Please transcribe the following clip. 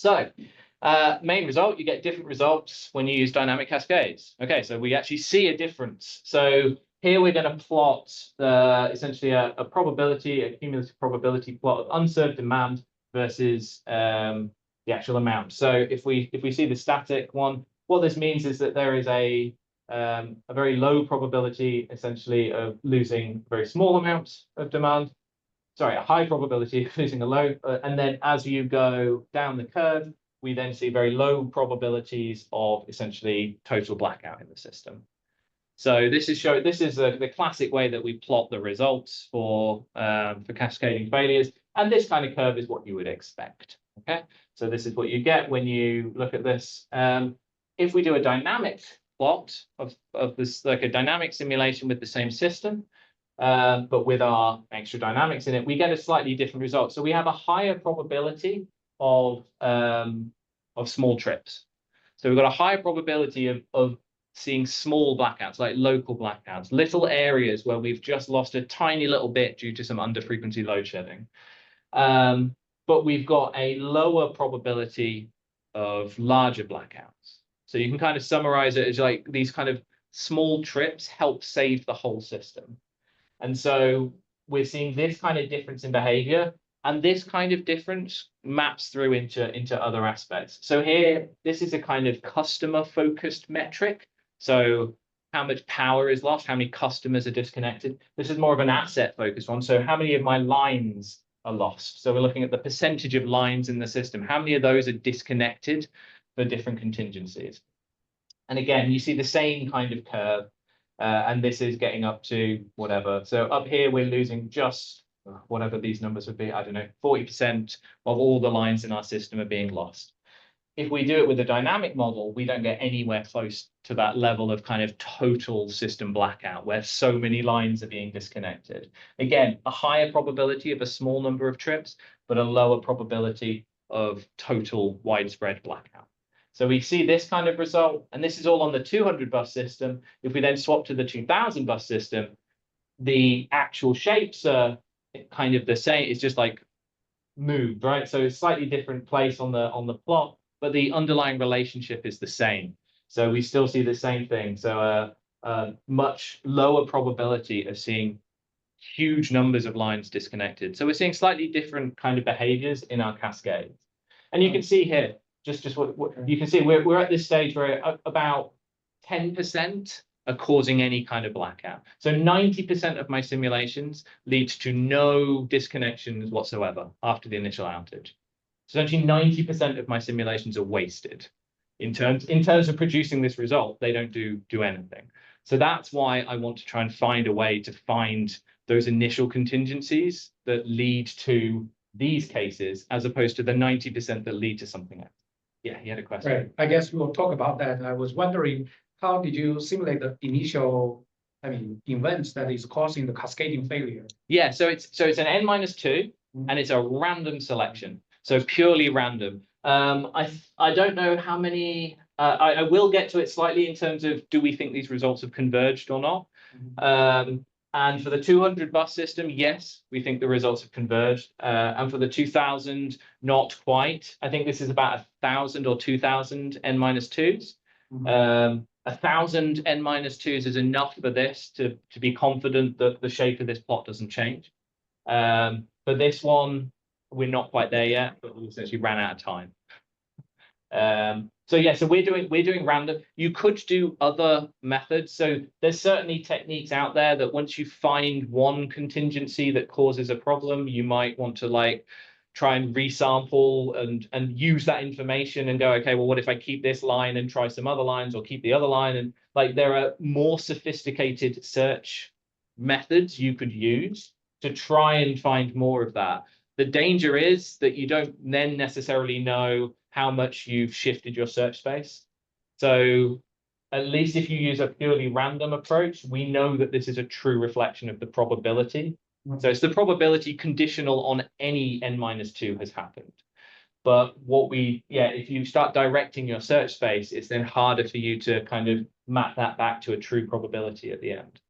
So main result, you get different results when you use dynamic cascades. Okay, so we actually see a difference. So here we're going to plot essentially a probability, a cumulative probability plot of unserved demand versus the actual amount. So if we see the static one, what this means is that there is a very low probability essentially of losing very small amounts of demand. Sorry, a high probability of losing a low, and then as you go down the curve, we then see very low probabilities of essentially total blackout in the system. So this is the classic way that we plot the results for cascading failures, and this kind of curve is what you would expect. Okay, so this is what you get when you look at this. If we do a dynamic plot of this, like a dynamic simulation with the same system, but with our extra dynamics in it, we get a slightly different result. So we have a higher probability of small trips. So we've got a higher probability of seeing small blackouts, like local blackouts, little areas where we've just lost a tiny little bit due to some under-frequency load shedding. But we've got a lower probability of larger blackouts. So you can kind of summarize it as like these kind of small trips help save the whole system. And so we're seeing this kind of difference in behavior, and this kind of difference maps through into other aspects. So here, this is a kind of customer-focused metric. So how much power is lost, how many customers are disconnected. This is more of an asset-focused one. So how many of my lines are lost? So we're looking at the percentage of lines in the system. How many of those are disconnected for different contingencies? And again, you see the same kind of curve. And this is getting up to whatever. So up here, we're losing just whatever these numbers would be. I don't know, 40% of all the lines in our system are being lost. If we do it with a dynamic model, we don't get anywhere close to that level of kind of total system blackout where so many lines are being disconnected. Again, a higher probability of a small number of trips, but a lower probability of total widespread blackout. So we see this kind of result, and this is all on the 200 bus system. If we then swap to the 2000 bus system, the actual shapes are kind of the same. It's just like moved, right? So it's slightly different place on the plot, but the underlying relationship is the same. So we still see the same thing. So a much lower probability of seeing huge numbers of lines disconnected. So we're seeing slightly different kind of behaviors in our cascades. And you can see here, just what you can see, we're at this stage where about 10% are causing any kind of blackout. So 90% of my simulations lead to no disconnections whatsoever after the initial outage. So actually 90% of my simulations are wasted. In terms of producing this result, they don't do anything. So that's why I want to try and find a way to find those initial contingencies that lead to these cases, as opposed to the 90% that lead to something else. Yeah, he had a question. Right. I guess we'll talk about that. I was wondering, how did you simulate the initial, events that is causing the cascading failure? Yeah, so it's an n-2, and it's a random selection, so purely random. I don't know how many. I will get to it slightly in terms of do we think these results have converged or not. And for the 200 bus system, yes, we think the results have converged. And for the 2000, not quite. I think this is about 1,000 or 2,000 n-2s. 1,000 n-2s is enough for this to be confident that the shape of this plot doesn't change. For this one, we're not quite there yet, but we essentially ran out of time. So yeah, so we're doing random. You could do other methods. So there's certainly techniques out there that once you find one contingency that causes a problem, you might want to like try and resample and use that information and go, okay, well, what if I keep this line and try some other lines, or keep the other line? And like there are more sophisticated search methods you could use to try and find more of that. The danger is that you don't then necessarily know how much you've shifted your search space. So at least if you use a purely random approach, we know that this is a true reflection of the probability. So it's the probability conditional on any n-2 has happened. But if you start directing your search space, it's then harder for you to kind of map that back to a true probability at the end.